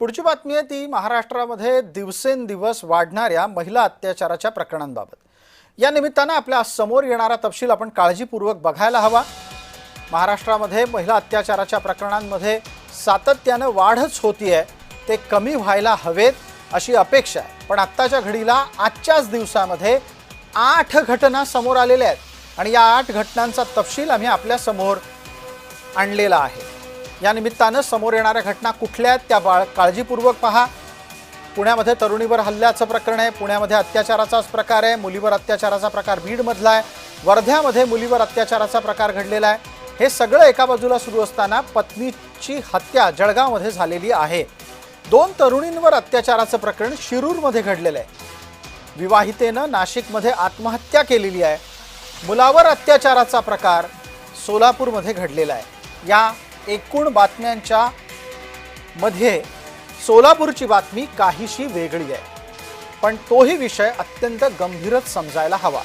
पुढची बातमी आहे ती महाराष्ट्रामध्ये दिवसेंदिवस वाढणाऱ्या महिला अत्याचाराच्या प्रकरणांबाबत। या निमित्ताने आपल्या समोर येणारा तपशील आपण काळजीपूर्वक बघायला हवा। महाराष्ट्रामध्ये महिला अत्याचाराच्या प्रकरणांमध्ये सातत्याने वाढच होतीये, ते कमी व्हायला हवेत अशी अपेक्षा आहे। पण आत्ताच्या घडीला आजच्याच दिवसामध्ये 8 घटना समोर आलेल्या आहेत आणि या 8 घटनांचा तपशील आम्ही आपल्या समोर आणलेला आहे। या निमित्ताने समोर येणाऱ्या घटना कुठल्या आहेत त्या काळजीपूर्वक पहा। पुण्यामध्ये तरुणीवर हल्ल्याचं प्रकरण आहे, पुण्यामध्ये अत्याचाराचाच प्रकार आहे, मुलीवर अत्याचाराचा प्रकार बीडमधला आहे, वर्ध्यामध्ये मुलीवर अत्याचाराचा प्रकार घडलेला आहे। हे सगळं एका बाजूला सुरू असताना पत्नीची हत्या जळगावमध्ये झालेली आहे। 2 तरुणींवर अत्याचाराचं प्रकरण शिरूरमध्ये घडलेलं आहे। विवाहितेनं नाशिकमध्ये आत्महत्या केलेली आहे। मुलावर अत्याचाराचा प्रकार सोलापूरमध्ये घडलेला आहे। या एकूण बातम्यांच्या मध्ये सोलापूरची बातमी काहीशी वेगळी आहे, पण तोही विषय अत्यंत गंभीरच समजायला हवा।